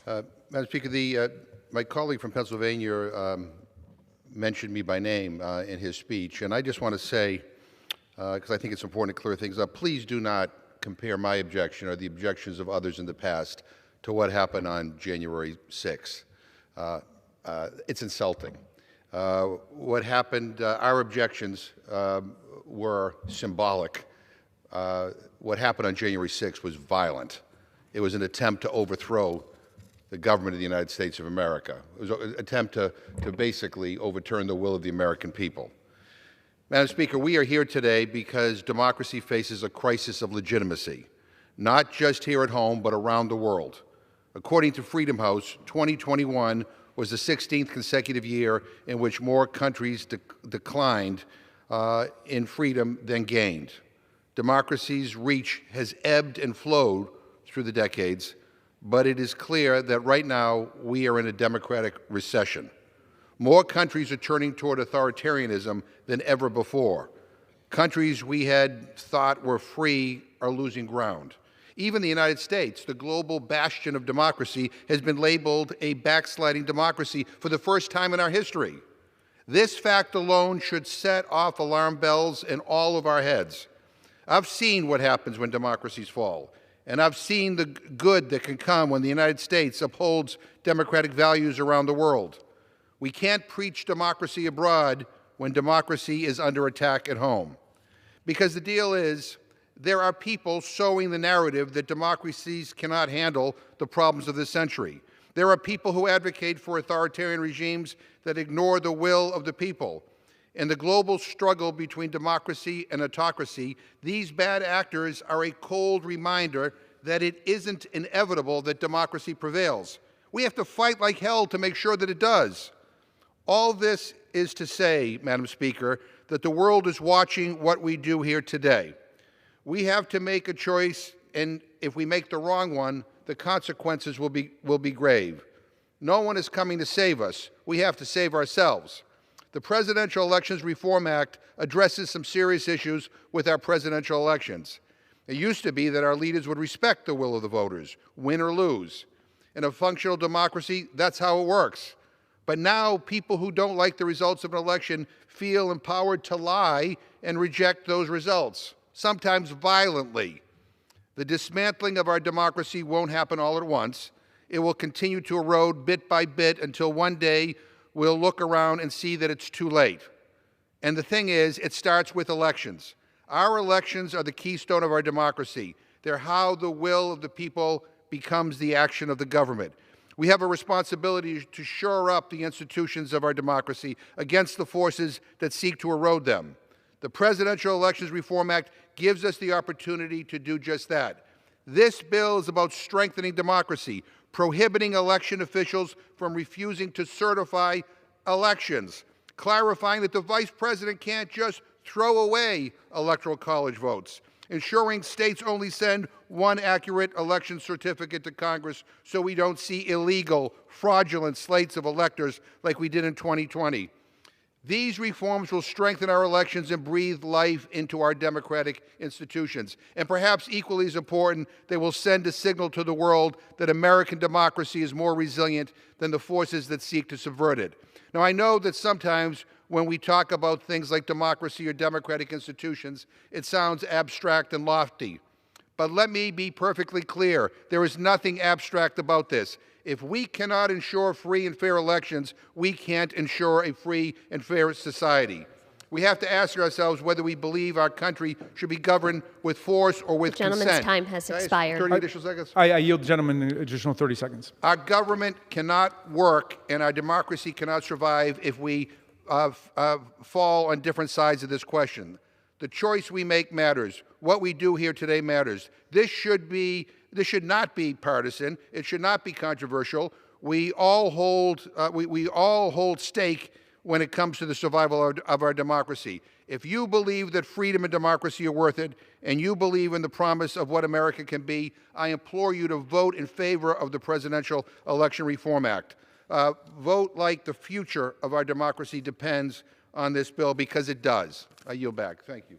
Madam Speaker, my colleague from Pennsylvania mentioned me by name in his speech, and I just want to say, because I think it's important to clear things up, please do not compare my objection or the objections of others in the past to what happened on January 6th. It's insulting. What happened, our objections were symbolic. What happened on January 6th was violent. It was an attempt to overthrow the government of the United States of America. It was an attempt to basically overturn the will of the American people. Madam Speaker, we are here today because democracy faces a crisis of legitimacy, not just here at home, but around the world. According to Freedom House, 2021 was the 16th consecutive year in which more countries declined in freedom than gained. Democracy's reach has ebbed and flowed through the decades, but it is clear that right now we are in a democratic recession. More countries are turning toward authoritarianism than ever before. Countries we had thought were free are losing ground. Even the United States, the global bastion of democracy, has been labeled a backsliding democracy for the first time in our history. This fact alone should set off alarm bells in all of our heads. I've seen what happens when democracies fall, and I've seen the good that can come when the United States upholds democratic values around the world. We can't preach democracy abroad when democracy is under attack at home. Because the deal is, there are people sowing the narrative that democracies cannot handle the problems of this century. There are people who advocate for authoritarian regimes that ignore the will of the people. In the global struggle between democracy and autocracy, these bad actors are a cold reminder that it isn't inevitable that democracy prevails. We have to fight like hell to make sure that it does. All this is to say, Madam Speaker, that the world is watching what we do here today. We have to make a choice, and if we make the wrong one, the consequences will be grave. No one is coming to save us. We have to save ourselves. The Presidential Elections Reform Act addresses some serious issues with our presidential elections. It used to be that our leaders would respect the will of the voters, win or lose. In a functional democracy, that's how it works. But now people who don't like the results of an election feel empowered to lie and reject those results, sometimes violently. The dismantling of our democracy won't happen all at once. It will continue to erode bit by bit until one day we'll look around and see that it's too late. And the thing is, it starts with elections. Our elections are the keystone of our democracy. They're how the will of the people becomes the action of the government. We have a responsibility to shore up the institutions of our democracy against the forces that seek to erode them. The Presidential Elections Reform Act gives us the opportunity to do just that. This bill is about strengthening democracy, prohibiting election officials from refusing to certify elections, clarifying that the Vice President can't just throw away Electoral College votes, ensuring states only send one accurate election certificate to Congress so we don't see illegal, fraudulent slates of electors like we did in 2020. These reforms will strengthen our elections and breathe life into our democratic institutions. And perhaps equally as important, they will send a signal to the world that American democracy is more resilient than the forces that seek to subvert it. Now, I know that sometimes when we talk about things like democracy or democratic institutions, it sounds abstract and lofty. But let me be perfectly clear. There is nothing abstract about this. If we cannot ensure free and fair elections, we can't ensure a free and fair society. We have to ask ourselves whether we believe our country should be governed with force or with consent. The gentleman's time has expired. 30 additional seconds? I yield the gentleman an additional 30 seconds. Our government cannot work and our democracy cannot survive if we fall on different sides of this question. The choice we make matters. What we do here today matters. This should not be partisan. It should not be controversial. We all hold stake when it comes to the survival of our democracy. If you believe that freedom and democracy are worth it, and you believe in the promise of what America can be, I implore you to vote in favor of the Presidential Election Reform Act. Vote like the future of our democracy depends on this bill, because it does. I yield back. Thank you.